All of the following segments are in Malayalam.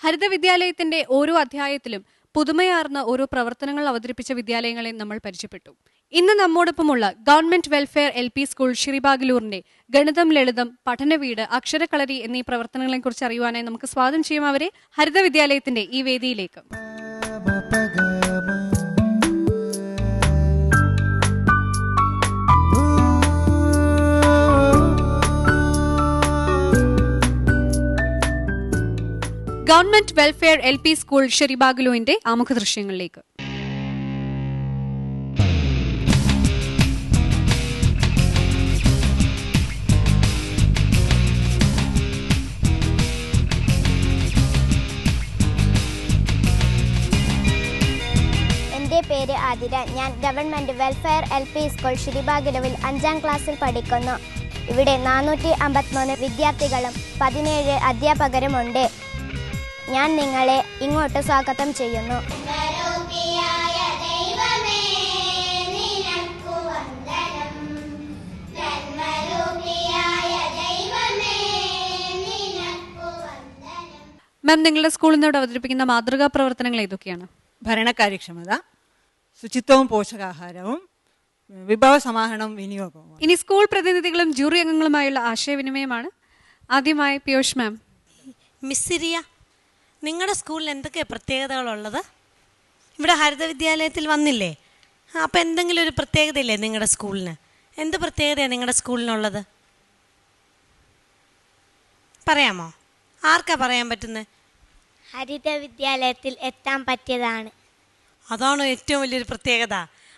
ഹരിത വിദ്യാലയത്തിന്റെ ഓരോ അധ്യായത്തിലും പുതുമയാർന്ന ഓരോ പ്രവർത്തനങ്ങൾ അവതരിപ്പിച്ച വിദ്യാലയങ്ങളെ നമ്മൾ പരിചയപ്പെട്ടു. ഇന്ന് നമ്മോടൊപ്പമുള്ള ഗവൺമെന്റ് വെൽഫെയർ LP സ്കൂൾ ശ്രീബാഗലൂരിന്റെ ഗണിതം ലളിതം, പഠനവീട്, അക്ഷരക്കളരി എന്നീ പ്രവർത്തനങ്ങളെ കുറിച്ച് അറിയുവാനായി നമുക്ക് സ്വാഗതം ചെയ്യാം അവരെ ഹരിത വിദ്യാലയത്തിന്റെ ഈ വേദിയിലേക്ക്. ഗവൺമെന്റ് വെൽഫെയർ LP സ്കൂൾ ശ്രീബാഗലൂരിന്റെ ആമുഖ ദൃശ്യങ്ങളിലേക്ക്. എൻ്റെ പേര് ആതിര. ഞാൻ ഗവൺമെന്റ് വെൽഫെയർ LP സ്കൂൾ ശ്രീബാഗലൂരിൽ 5ാം ക്ലാസ്സിൽ പഠിക്കുന്നു. ഇവിടെ 453 വിദ്യാർത്ഥികളും 17 അധ്യാപകരുമുണ്ട്. ഞാൻ നിങ്ങളെ ഇങ്ങോട്ട് സ്വാഗതം ചെയ്യുന്നു. മാം, നിങ്ങളുടെ സ്കൂളിൽ നിന്ന് ഇവിടെ അവതരിപ്പിക്കുന്ന മാതൃകാ പ്രവർത്തനങ്ങൾ ഏതൊക്കെയാണ്? ഭരണകാര്യക്ഷമത, ശുചിത്വവും പോഷകാഹാരവും, വിഭവ സമാഹരണവും വിനിയോഗവും. ഇനി സ്കൂൾ പ്രതിനിധികളും ജൂറി അംഗങ്ങളുമായുള്ള ആശയവിനിമയമാണ്. ആദ്യമായി പിയൂഷ് മാം. മിസ്സിരിയ, നിങ്ങളുടെ സ്കൂളിൽ എന്തൊക്കെയാണ് പ്രത്യേകതകളുള്ളത്? ഇവിടെ ഹരിത വിദ്യാലയത്തിൽ വന്നില്ലേ? അപ്പോൾ എന്തെങ്കിലും ഒരു പ്രത്യേകതയില്ലേ നിങ്ങളുടെ സ്കൂളിന്? എന്ത് പ്രത്യേകതയാണ് നിങ്ങളുടെ സ്കൂളിനുള്ളത്? പറയാമോ? ആർക്കാ പറയാൻ പറ്റുന്നത്? ഹരിത വിദ്യാലയത്തിൽ എത്താൻ പറ്റിയതാണ്. അതാണോ ഏറ്റവും വലിയൊരു പ്രത്യേകത?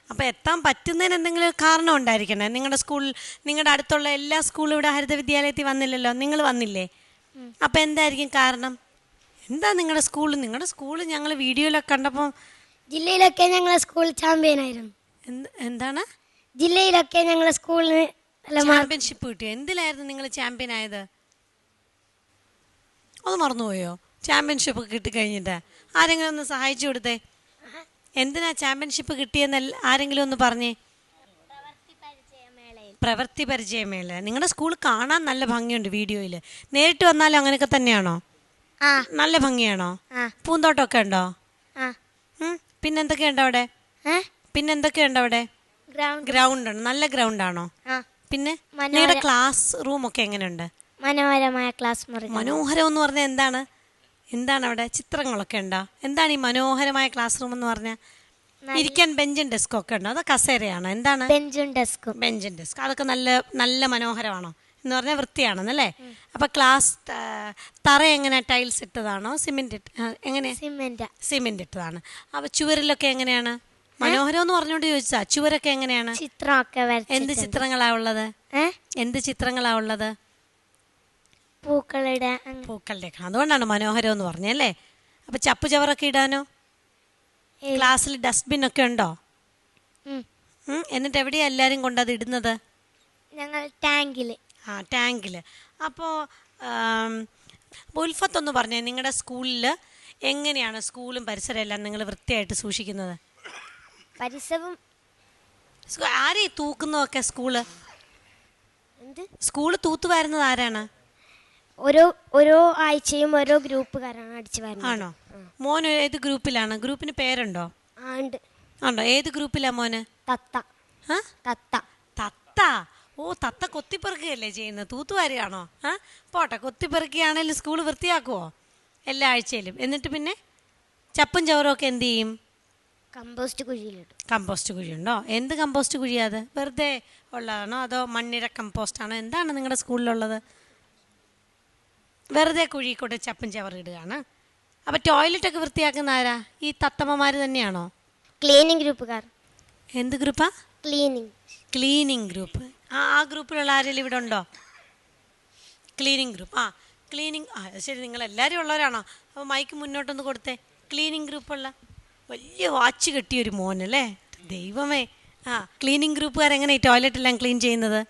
അപ്പോൾ എത്താൻ പറ്റുന്നതിന് എന്തെങ്കിലും കാരണം ഉണ്ടായിരിക്കണേ. നിങ്ങളുടെ സ്കൂളിൽ, നിങ്ങളുടെ അടുത്തുള്ള എല്ലാ സ്കൂളും ഇവിടെ ഹരിത വിദ്യാലയത്തിൽ വന്നില്ലല്ലോ, നിങ്ങൾ വന്നില്ലേ? അപ്പോൾ എന്തായിരിക്കും കാരണം? എന്താ നിങ്ങളുടെ സ്കൂൾ ഞങ്ങൾ വീഡിയോയിലൊക്കെ കണ്ടപ്പോൾ ജില്ലയിലൊക്കെ ഞങ്ങളെ സ്കൂൾ ചാമ്പ്യനായിരുന്നു. എന്താണ്? ജില്ലയിലൊക്കെ ഞങ്ങളെ സ്കൂളിന് ചാമ്പ്യൻഷിപ്പ് കിട്ടിയോ? എന്തിലായിരുന്നു നിങ്ങൾ ചാമ്പ്യൻ ആയത്? അത് മറന്നുപോയോ? ചാമ്പ്യൻഷിപ്പ് കിട്ടിക്കഴിഞ്ഞിട്ട് ആരെങ്കിലും ഒന്ന് സഹായിച്ചു കൊടുത്തേ. എന്തിനാ ചാമ്പ്യൻഷിപ്പ് കിട്ടിയെന്ന് ആരെങ്കിലും ഒന്ന് പറഞ്ഞേ. പ്രവൃത്തി പരിചയമേള. നിങ്ങളുടെ സ്കൂൾ കാണാൻ നല്ല ഭംഗിയുണ്ട് വീഡിയോയിൽ. നേരിട്ട് വന്നാലും അങ്ങനെയൊക്കെ തന്നെയാണോ? നല്ല ഭംഗിയാണോ? പൂന്തോട്ടമൊക്കെ ഉണ്ടോ? പിന്നെന്തൊക്കെയുണ്ടോ അവിടെ? പിന്നെന്തൊക്കെയുണ്ടോ അവിടെ? ഗ്രൗണ്ട് ഉണ്ട്. നല്ല ഗ്രൗണ്ടാണോ? പിന്നെ നിങ്ങളുടെ ക്ലാസ് റൂമൊക്കെ എങ്ങനെയുണ്ട്? മനോഹരമായ ക്ലാസ് മുറി. മനോഹരം എന്ന് പറഞ്ഞാൽ എന്താണ് അവിടെ? ചിത്രങ്ങളൊക്കെ ഉണ്ടോ? എന്താണ് ഈ മനോഹരമായ ക്ലാസ് റൂം എന്ന് പറഞ്ഞാൽ? ഇരിക്കാൻ ബെഞ്ചും ഡെസ്കും ഒക്കെ ഉണ്ടോ? അതോ കസേരയാണോ? എന്താണ്? ബെഞ്ചും ഡെസ്ക്. അതൊക്കെ നല്ല മനോഹരമാണോ എന്ന് പറഞ്ഞാൽ വൃത്തിയാണെന്നല്ലേ? അപ്പോൾ ക്ലാസ് തറ എങ്ങനെ? ടൈൽസ് ഇട്ടതാണോ? സിമെന്റ് സിമെന്റ് ഇട്ടതാണ്. അപ്പോൾ ചുവരിലൊക്കെ എങ്ങനെയാണ്? മനോഹരം എന്ന് പറഞ്ഞുകൊണ്ട് ചോദിച്ചാ ചുവരൊക്കെ എങ്ങനെയാണ്? ചിത്രമൊക്കെ. എന്ത് ചിത്രങ്ങളാ ഉള്ളത്? പൂക്കളുടെ. അതുകൊണ്ടാണ് മനോഹരം എന്ന് പറഞ്ഞല്ലേ? അപ്പോൾ ചപ്പു ചവറൊക്കെ ഇടാനോ? ക്ലാസ്സിൽ ഡസ്റ്റ്ബിൻ ഒക്കെ ഉണ്ടോ? എന്നിട്ട് എവിടെയാ എല്ലാവരും കൊണ്ടത് ഇടുന്നത്? ഞങ്ങൾ ടാങ്കിൽ. അപ്പോൾ ഉൽഫത്തൊന്ന് പറഞ്ഞേ, നിങ്ങളുടെ സ്കൂളിൽ എങ്ങനെയാണ് സ്കൂളും പരിസരം എല്ലാം നിങ്ങൾ വൃത്തിയായിട്ട് സൂക്ഷിക്കുന്നത്? ആരെയും തൂക്കുന്നതൊക്കെ? സ്കൂള് തൂത്തുവാരുന്നത് ആരാണ്? ഓരോ ആഴ്ചയും ഓരോ ഗ്രൂപ്പുകാരാണ് അടിച്ചു വരുന്നത്. ആണോ? മോൻ ഏത് ഗ്രൂപ്പിലാണ്? ഗ്രൂപ്പിന് പേരുണ്ടോ? ഉണ്ടോ? ഏത് ഗ്രൂപ്പിലാ മോന്? തത്ത. ഓ, തത്ത കൊത്തിപ്പെറുക്കുകയല്ലേ ചെയ്യുന്നത്? തൂത്തുവാരുകയാണോ? പോട്ടെ, കൊത്തിപ്പെറുക്കുകയാണെങ്കിലും സ്കൂൾ വൃത്തിയാക്കുമോ എല്ലാ ആഴ്ചയിലും? എന്നിട്ട് പിന്നെ ചപ്പും ചവറും ഒക്കെ എന്ത് ചെയ്യും? കമ്പോസ്റ്റ് കുഴിയുണ്ടോ? എന്ത് കമ്പോസ്റ്റ് കുഴിയാ അത്? വെറുതെ ഉള്ളതാണോ അതോ മണ്ണിര കമ്പോസ്റ്റാണോ? എന്താണ് നിങ്ങളുടെ സ്കൂളിലുള്ളത്? വെറുതെ കുഴിക്കൂടെ ചപ്പും ചവറും ഇടുകയാണ്. അപ്പോൾ ടോയ്ലറ്റൊക്കെ വൃത്തിയാക്കുന്ന ആരാ? ഈ തത്തമ്മമാർ തന്നെയാണോ? ക്ലീനിങ് ഗ്രൂപ്പുകാർ. എന്ത് ഗ്രൂപ്പാ? Cleaning group. ആ ഗ്രൂപ്പിലുള്ള ആരെങ്കിലും ഇവിടെ ഉണ്ടോ? Cleaning group. ക്ലീനിങ്. ശരി, നിങ്ങളെല്ലാവരും ഉള്ളവരാണോ? അപ്പോൾ മൈക്ക് മുന്നോട്ടൊന്ന് കൊടുത്തേ. ക്ലീനിങ് ഗ്രൂപ്പുള്ള വലിയ വാച്ച് കെട്ടിയൊരു മോനല്ലേ? ദൈവമേ. ക്ലീനിങ് ഗ്രൂപ്പുകാരെങ്ങനെ ഈ ടോയ്ലറ്റ് എല്ലാം ക്ലീൻ ചെയ്യുന്നത്?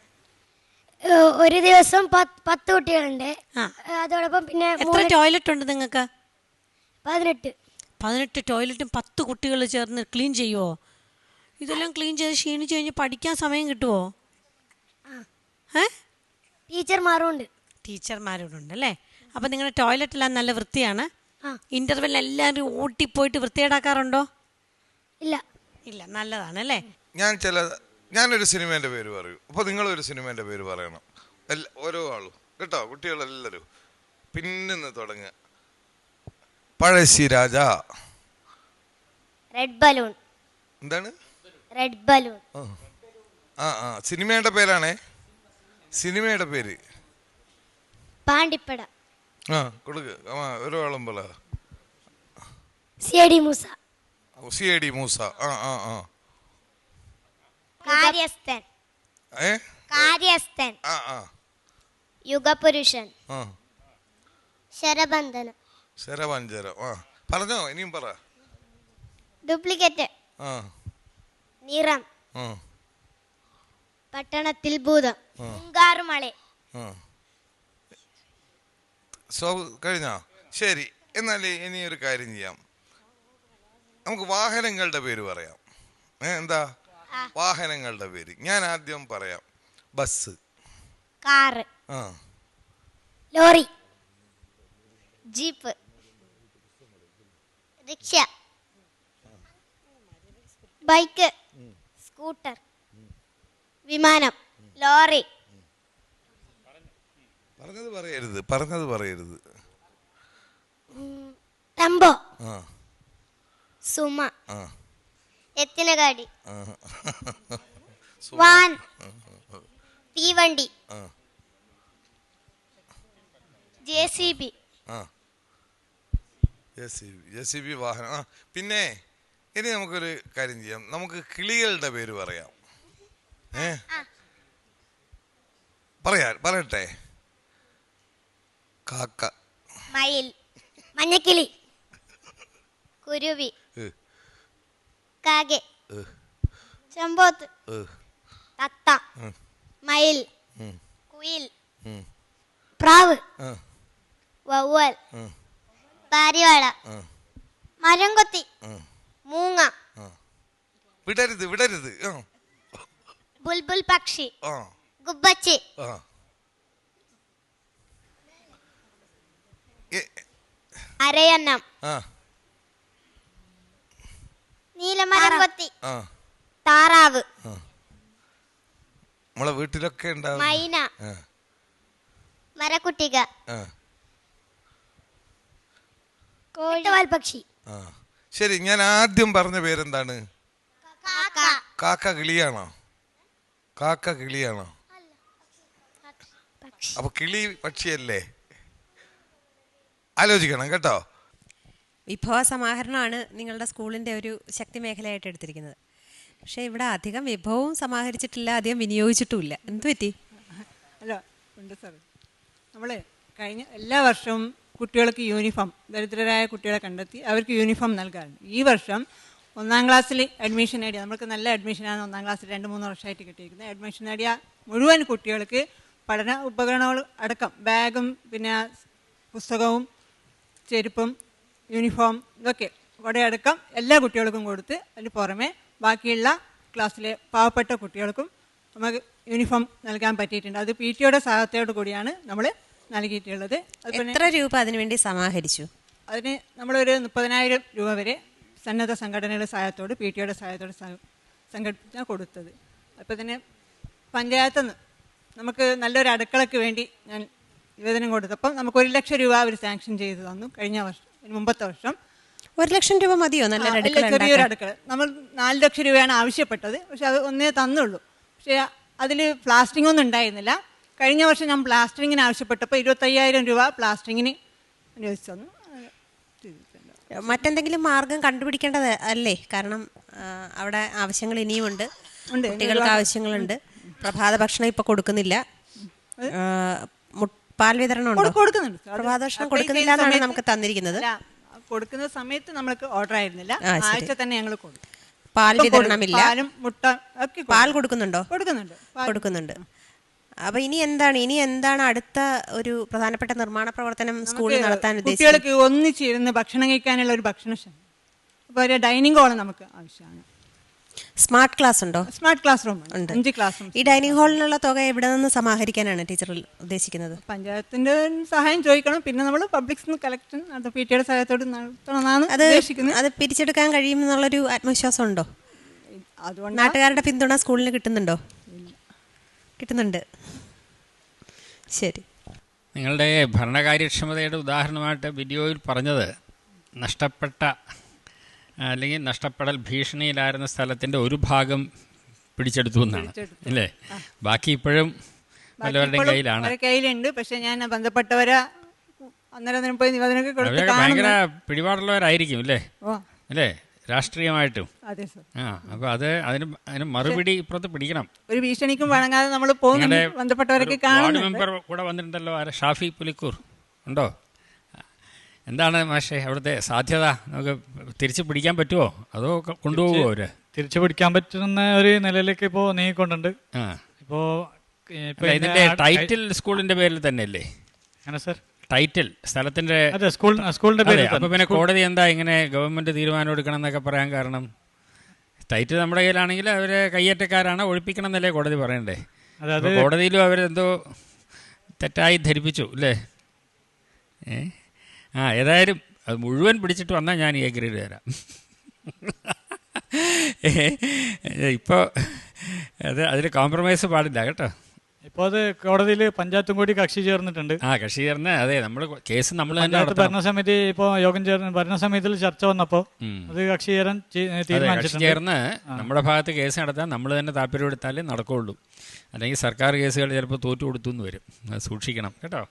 ഒരു ദിവസം 10 കുട്ടികളുണ്ട്. അതോടൊപ്പം പിന്നെ എത്ര ടോയ്ലറ്റ് ഉണ്ട് നിങ്ങൾക്ക്? 18 ടോയ്ലറ്റും 10 കുട്ടികൾ ചേർന്ന് ക്ലീൻ ചെയ്യുമോ? ഇതെല്ലാം ക്ലീൻ ചെയ്ത് ക്ഷീണിച്ച് കഴിഞ്ഞ് പഠിക്കാൻ സമയം കിട്ടുമോ? ടീച്ചർമാരുണ്ട് അല്ലേ? അപ്പോൾ നിങ്ങളുടെ ടോയ്ലറ്റെല്ലാം നല്ല വൃത്തിയാണ്. ഇന്റർവെൽ എല്ലാവരും ഓട്ടിപ്പോയിട്ട് വൃത്തികേടാക്കാറുണ്ടോ? ഇല്ല. ഇല്ല, നല്ലതാണ് അല്ലേ? ഞാനൊരു സിനിമേൻ്റെ പേര് പറയൂ, അപ്പോൾ നിങ്ങളൊരു സിനിമേൻ്റെ പേര് പറയണം, ഓരോ ആളും കേട്ടോ, കുട്ടികളെല്ലാവരും. പിന്നിന്ന് തുടങ്ങുക. പഴശ്ശിരാജ. Red balloon. എന്താണ്? Red balloon. സിനിമയുടെ പേരാണേ. സിനിമയുടെ പേര് പാണ്ടിപ്പട. കൊടുക്ക്. ഓരോ ആളും പോലെ. സിഐഡി മൂസ. സിഐഡി മൂസ. കാര്യസ്ഥൻ. കാര്യസ്ഥൻ. യുഗപുരുഷൻ. ശരബന്ധനം. ശരവഞ്ചരം. പറഞ്ഞോ, ഇനിയും പറ. ഡ്യൂപ്ലിക്കേറ്റ്. നിറം. പട്ടണത്തിൽ ഭൂതം. മുങ്കാറുമളെ. കഴിഞ്ഞോ? ശരി, എന്നാൽ ഇനി ഒരു കാര്യം ചെയ്യാം, നമുക്ക് വാഹനങ്ങളുടെ പേര് പറയാം. എന്താ വാഹനങ്ങളുടെ പേര്? ഞാൻ ആദ്യം പറയാം. Bus. Car. Lorry. Jeep. Rickshaw. Bike. Scooter. വിമാനം. ലോറി. പറഞ്ഞത് പറയരുത്. ടെമ്പോ. സുമ. എത്തിനഗാടി. വാൻ. തീവണ്ടി. JCB. JCB വാഹനം. പിന്നെ ഇനി നമുക്കൊരു കാര്യം ചെയ്യാം, നമുക്ക് കിളികളുടെ പേര് പറയാം. പറയട്ടെ. കാക്ക. മയിൽ. മഞ്ഞക്കിളി. കുരുവി. കാगे. ചെമ്പോത്ത്. തത്ത. മയിൽ. കുയിൽ. പ്രാവ്. വവ്വാൽ. പാരിവാള. മരംകൊത്തി. മൂങ്ങ. വിടരുത്. ബുൽബുൽ പക്ഷി. ഗുബ്ബച്ചി. അരയന്നം. നീലമരംകൊത്തി. താറാവ്. നമ്മളെ വീട്ടിലൊക്കെ ഉണ്ടാവും. മൈന. മരക്കുട്ടിക. കോഴിവാൽപക്ഷി. ശരി, ഞാൻ ആദ്യം പറഞ്ഞ പേരെന്താണ്? കാക്ക കിളിയാണോ? അപ്പൊ കിളി പക്ഷിയല്ലേ? ആലോചിക്കണം കേട്ടോ. വിഭവ സമാഹരണമാണ് നിങ്ങളുടെ സ്കൂളിൻ്റെ ഒരു ശക്തി മേഖലയായിട്ട് എടുത്തിരിക്കുന്നത്. പക്ഷേ ഇവിടെ അധികം വിഭവവും സമാഹരിച്ചിട്ടില്ല, അധികം വിനിയോഗിച്ചിട്ടുമില്ല. എന്തു പറ്റി? അല്ല, ഉണ്ട് സാർ. നമ്മൾ കഴിഞ്ഞ എല്ലാ വർഷവും കുട്ടികൾക്ക് യൂണിഫോം, ദരിദ്രരായ കുട്ടികളെ കണ്ടെത്തി അവർക്ക് യൂണിഫോം നൽകാറുണ്ട്. ഈ വർഷം 1ാം ക്ലാസ്സിൽ അഡ്മിഷൻ നേടിയ, നമുക്ക് നല്ല അഡ്മിഷനാണ് 1ാം ക്ലാസ്സിൽ 2-3 വർഷമായിട്ട് കിട്ടിയിരിക്കുന്നത്. അഡ്മിഷൻ നേടിയ മുഴുവൻ കുട്ടികൾക്ക് പഠന ഉപകരണങ്ങൾ അടക്കം, ബാഗും പിന്നെ പുസ്തകവും ചെരുപ്പും യൂണിഫോം ഇതൊക്കെ അടക്കം എല്ലാ കുട്ടികൾക്കും കൊടുത്ത്, അതിന് പുറമെ ബാക്കിയുള്ള ക്ലാസ്സിലെ പാവപ്പെട്ട കുട്ടികൾക്കും നമുക്ക് യൂണിഫോം നൽകാൻ പറ്റിയിട്ടുണ്ട്. അത് PTOയുടെ സഹായത്തോടു കൂടിയാണ് നമ്മൾ നൽകിയിട്ടുള്ളത്. എത്ര രൂപ അതിനുവേണ്ടി സമാഹരിച്ചു? അതിന് നമ്മളൊരു 30,000 രൂപ വരെ സന്നദ്ധ സംഘടനകളുടെ സഹായത്തോട് PTOയുടെ സഹായത്തോട് സംഘടിപ്പിച്ചാണ് കൊടുത്തത്. അപ്പോൾ തന്നെ പഞ്ചായത്തിൽ നിന്ന് നമുക്ക് നല്ലൊരു അടുക്കളയ്ക്ക് വേണ്ടി ഞാൻ നിവേദനം കൊടുത്തപ്പം നമുക്ക് 1 ലക്ഷം രൂപ അവർ സാങ്ഷൻ ചെയ്ത് തന്നു. കഴിഞ്ഞ വർഷം, മുമ്പത്തെ വർഷം 1 ലക്ഷം രൂപ മതിയോ? ചെറിയൊരു അടുക്കള. നമ്മൾ 4 ലക്ഷം രൂപയാണ് ആവശ്യപ്പെട്ടത്, പക്ഷെ അത് ഒന്നേ തന്നുള്ളൂ. പക്ഷേ അതിൽ പ്ലാസ്റ്ററിംഗ് ഒന്നും ഉണ്ടായിരുന്നില്ല. കഴിഞ്ഞ വർഷം ഞാൻ പ്ലാസ്റ്ററിങ്ങിന് ആവശ്യപ്പെട്ടപ്പോൾ 25,000 രൂപ പ്ലാസ്റ്ററിങ്ങിന് അനുവദിച്ചു തന്നു. മറ്റെന്തെങ്കിലും മാർഗം കണ്ടുപിടിക്കേണ്ടത് അല്ലേ? കാരണം അവിടെ ആവശ്യങ്ങൾ ഇനിയുമുണ്ട്, കുട്ടികൾക്ക് ആവശ്യങ്ങളുണ്ട്. പ്രഭാത ഭക്ഷണം ഇപ്പൊ കൊടുക്കുന്നില്ല, പാൽ വിതരണം ഉണ്ടോ? കൊടുക്കുന്നുണ്ട്. പ്രഭാത ഭക്ഷണം കൊടുക്കുന്നില്ല എന്നാണ് നമുക്ക് തന്നിരിക്കുന്നത്. കൊടുക്കുന്ന സമയത്ത് നമ്മൾക്ക് ഓർഡർ ആയിരുന്നില്ല, ആഴ്ച തന്നെ ഞങ്ങൾ കൊടുക്കും. പാൽ വിതരണമില്ല. പാലും മുട്ട ഒക്കെ പാൽ കൊടുക്കുന്നുണ്ടോ? കൊടുക്കുന്നുണ്ട്. അപ്പൊ ഇനി എന്താണ് അടുത്ത ഒരു പ്രധാനപ്പെട്ട നിർമ്മാണ പ്രവർത്തനം സ്കൂളിൽ നടത്താൻ ഉദ്ദേശിച്ചത്? കുട്ടികൾക്ക് ഒന്നിച്ചിരുന്ന് ഭക്ഷണം കഴിക്കാനുള്ള ഒരു ഭക്ഷണശാല, അപ്പോൾ ഒരു ഡൈനിങ് ഹാൾ നമുക്ക് ആവശ്യമാണ്. സ്മാർട്ട് ക്ലാസ് ഉണ്ടോ? സ്മാർട്ട് ക്ലാസ് റൂം ഉണ്ട്. 5 ക്ലാസ് റൂം. ഈ ഡൈനിങ് ഹാളിനുള്ള തുക എവിടെ നിന്ന് സമാഹരിക്കാനാണ് ടീച്ചർ ഉദ്ദേശിക്കുന്നത്? പഞ്ചായത്തിന്റെ സഹായം ചോദിക്കണം. പിന്നെ നമ്മൾ പബ്ലിക്സ് കളക്ഷൻ PTA സഹായത്തോട് നടത്തണമെന്നാണ് ഉദ്ദേശിക്കുന്നത്. അത് പിരിച്ചെടുക്കാൻ കഴിയുമെന്നുള്ളൊരു ആത്മവിശ്വാസം ഉണ്ടോ? അതുകൊണ്ട് നാട്ടുകാരുടെ പിന്തുണ സ്കൂളിന് കിട്ടുന്നുണ്ടോ? കിട്ടുന്നുണ്ട്. ശരി. നിങ്ങളുടെ ഭരണകാര്യക്ഷമതയുടെ ഉദാഹരണമായിട്ട് വീഡിയോയിൽ പറഞ്ഞത് നഷ്ടപ്പെട്ട അല്ലെങ്കിൽ നഷ്ടപ്പെടൽ ഭീഷണിയിലായിരുന്ന സ്ഥലത്തിൻ്റെ ഒരു ഭാഗം പിടിച്ചെടുത്തു എന്നാണ് അല്ലേ? ബാക്കി ഇപ്പോഴും വല്ലവരുടെയും കയ്യിലാണ്. കയ്യിലുണ്ട്. പക്ഷെ ഞാൻ ബന്ധപ്പെട്ടവരെ അന്നേരം പോയി നിവേദനമൊക്കെ കൊടുത്ത് ഭയങ്കര പിടിപാടുള്ളവരായിരിക്കും അല്ലേ? അല്ലേ, രാഷ്ട്രീയമായിട്ടും. അതെ സർ. അപ്പോൾ അതിന് മറുപടി ഇപ്പുറത്ത് പിടിക്കണം. ഒരു ഭീഷണിക്കും വഴങ്ങാതെ നമ്മൾ പോകുന്നുണ്ട്. ബന്ധപ്പെട്ടവരൊക്കെ വാർഡ് മെമ്പർ കൂടെ വന്നിട്ടുണ്ടല്ലോ, ഷാഫി പുലിക്കൂർ ഉണ്ടോ? എന്താണ് മാഷേ അവിടുത്തെ സാധ്യത? നമുക്ക് തിരിച്ചു പിടിക്കാൻ പറ്റുമോ അതോ കൊണ്ടുപോകുമോ അവര്? തിരിച്ചു പിടിക്കാൻ പറ്റുന്ന ഒരു നിലയിലേക്ക് ഇപ്പോൾ നീങ്ങിക്കൊണ്ടുണ്ട്. ഇപ്പോൾ ഇതിന്റെ ടൈറ്റിൽ സ്കൂളിന്റെ പേരിൽ തന്നെയല്ലേ? അങ്ങനെ സർ, ടൈറ്റിൽ സ്ഥലത്തിന്റെ സ്കൂളിന്റെ പേര്. അപ്പൊ പിന്നെ കോടതി എന്താ ഇങ്ങനെ ഗവൺമെന്റ് തീരുമാനം എടുക്കണം എന്നൊക്കെ പറയാൻ കാരണം? ടൈറ്റിൽ നമ്മുടെ കയ്യിലാണെങ്കിൽ അവരെ കയ്യേറ്റക്കാരാണ്, ഒഴിപ്പിക്കണം എന്നല്ലേ കോടതി പറയണ്ടേ? കോടതിയിലും അവരെന്തോ തെറ്റായി ധരിപ്പിച്ചു അല്ലേ? ഏതായാലും അത് മുഴുവൻ പിടിച്ചിട്ട് വന്നാൽ ഞാൻ A ഗ്രേഡ് തരാം. ഇപ്പോൾ അതിൽ കോംപ്രമൈസ് പാടില്ല കേട്ടോ. ഇപ്പോൾ അത് കോടതിയിൽ പഞ്ചായത്തും കൂടി കക്ഷി ചേർന്നിട്ടുണ്ട്. കക്ഷി ചേർന്ന് അതെ, നമ്മൾ കേസ് നമ്മൾ തന്നെ ഭരണസമിതി ഇപ്പോൾ യോഗം ചേർന്ന് ഭരണസമിതിയിൽ ചർച്ച വന്നപ്പോൾ അത് കക്ഷി ചേരാൻ തീരുമാനിച്ചിട്ടുണ്ട്. ചേർന്ന് നമ്മുടെ ഭാഗത്ത് കേസ് നടത്താൻ നമ്മൾ തന്നെ താല്പര്യപ്പെടുത്താലേ നടക്കുകയുള്ളൂ. അല്ലെങ്കിൽ സർക്കാർ കേസുകൾ ചിലപ്പോൾ തോറ്റു കൊടുത്തു എന്ന് വരും. അത് സൂക്ഷിക്കണം കേട്ടോ.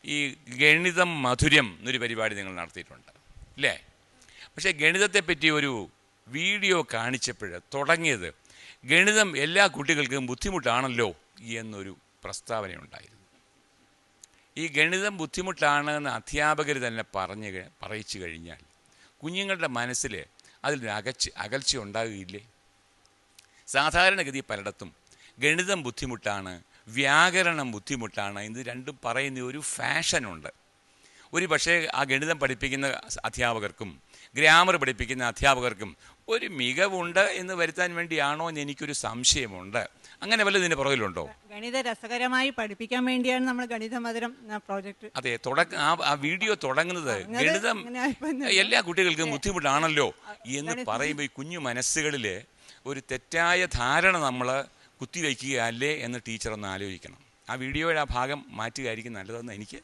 ഈ ഗണിതം മധുരം എന്നൊരു പരിപാടി നിങ്ങൾ നടത്തിയിട്ടുണ്ട് അല്ലേ? പക്ഷേ ഗണിതത്തെപ്പറ്റി ഒരു വീഡിയോ കാണിച്ചപ്പോൾ തുടങ്ങിയത് ഗണിതം എല്ലാ കുട്ടികൾക്കും ബുദ്ധിമുട്ടാണല്ലോ എന്നൊരു പ്രസ്താവനയുണ്ടായിരുന്നു. ഈ ഗണിതം ബുദ്ധിമുട്ടാണെന്ന് അധ്യാപകർ തന്നെ പറയിച്ചു കഴിഞ്ഞാൽ കുഞ്ഞുങ്ങളുടെ മനസ്സിൽ അതിലൊരു അകൽച്ച ഉണ്ടാകുകയില്ലേ? സാധാരണഗതി പലയിടത്തും ഗണിതം ബുദ്ധിമുട്ടാണ്, വ്യാകരണം ബുദ്ധിമുട്ടാണ് ഇത് രണ്ടും പറയുന്ന ഒരു ഫാഷനുണ്ട്. ഒരു പക്ഷേ ആ ഗണിതം പഠിപ്പിക്കുന്ന അധ്യാപകർക്കും ഗ്രാമർ പഠിപ്പിക്കുന്ന അധ്യാപകർക്കും ഒരു മികവുണ്ട് എന്ന് വരുത്താൻ വേണ്ടിയാണോ എന്ന് എനിക്കൊരു സംശയമുണ്ട്. അങ്ങനെ വല്ലതും ഇതിൻ്റെ പുറകിലുണ്ടോ? ഗണിത രസകരമായി പഠിപ്പിക്കാൻ വേണ്ടിയാണ് നമ്മൾ ഗണിത മധുരം പ്രോജക്റ്റ്. അതെ, ആ വീഡിയോ തുടങ്ങുന്നത് ഗണിതം എല്ലാ കുട്ടികൾക്കും ബുദ്ധിമുട്ടാണല്ലോ എന്ന് പറയുമ്പോൾ ഈ കുഞ്ഞു മനസ്സുകളിൽ ഒരു തെറ്റായ ധാരണ നമ്മൾ കുത്തിവയ്ക്കുകയല്ലേ എന്ന് ടീച്ചർ ഒന്ന് ആലോചിക്കണം. ആ വീഡിയോയുടെ ആ ഭാഗം മാറ്റുകയായിരിക്കും നല്ലതെന്ന് എനിക്ക്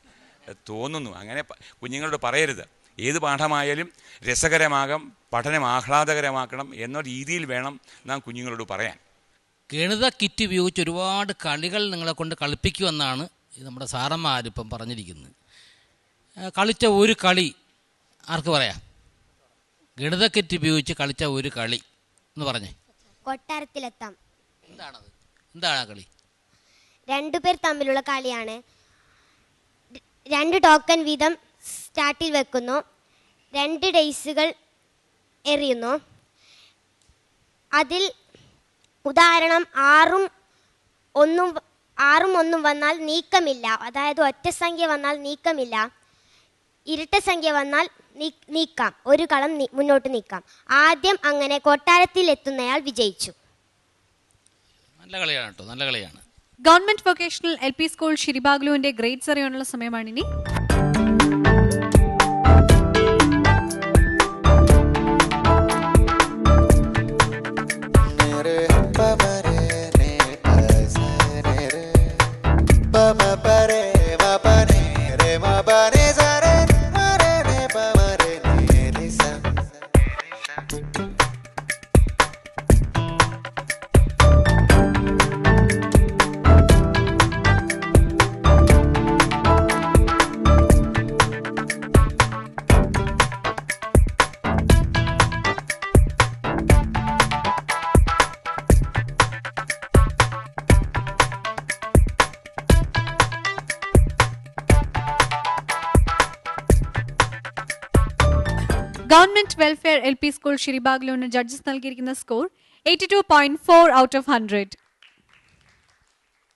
തോന്നുന്നു. അങ്ങനെ കുഞ്ഞുങ്ങളോട് പറയരുത്. ഏത് പാഠമായാലും രസകരമാകാം, പഠനം ആഹ്ലാദകരമാക്കണം എന്ന രീതിയിൽ വേണം നാം കുഞ്ഞുങ്ങളോട് പറയാൻ. ഗണിത കിറ്റ് ഉപയോഗിച്ച് ഒരുപാട് കളികൾ നിങ്ങളെ കൊണ്ട് കളിപ്പിക്കുമെന്നാണ് നമ്മുടെ സാറന്മാരിപ്പം പറഞ്ഞിരിക്കുന്നത്. കളിച്ച ഒരു കളി ആർക്ക് പറയാം? ഗണിത കിറ്റ് ഉപയോഗിച്ച് കളിച്ച ഒരു കളി എന്ന് പറഞ്ഞേ. കൊട്ടാരത്തിലെത്താം. എന്താണത്? എന്താണ് ആ കളി? രണ്ടുപേർ തമ്മിലുള്ള കളിയാണ്. 2 ടോക്കൺ വീതം സ്റ്റാർട്ടിൽ വെക്കുന്നു. 2 ഡേയ്സുകൾ എറിയുന്നു. അതിൽ ഉദാഹരണം 6ഉം 1ഉം വന്നാൽ നീക്കമില്ല. അതായത് ഒറ്റ സംഖ്യ വന്നാൽ നീക്കമില്ല. ഇരട്ട സംഖ്യ വന്നാൽ നീക്കാം. ഒരു കളം മുന്നോട്ട് നീക്കാം. ആദ്യം അങ്ങനെ കൊട്ടാരത്തിൽ എത്തുന്നയാൾ വിജയിച്ചു. നല്ല കളിയാണ് കേട്ടോ, നല്ല കളിയാണ്. ഗവൺമെന്റ് വൊക്കേഷണൽ LP സ്കൂൾ ശിരിബാഗ്ലുവിന്റെ ഗ്രേഡ്സ് അറിയാനുള്ള സമയമാണിനി. ഗവൺമെന്റ് വെൽഫെയർ LP സ്കൂൾ ശിരിബാഗ്ലുവിന് ജഡ്ജസ് നൽകിയിരിക്കുന്ന സ്കോർ 82.4 out of 100.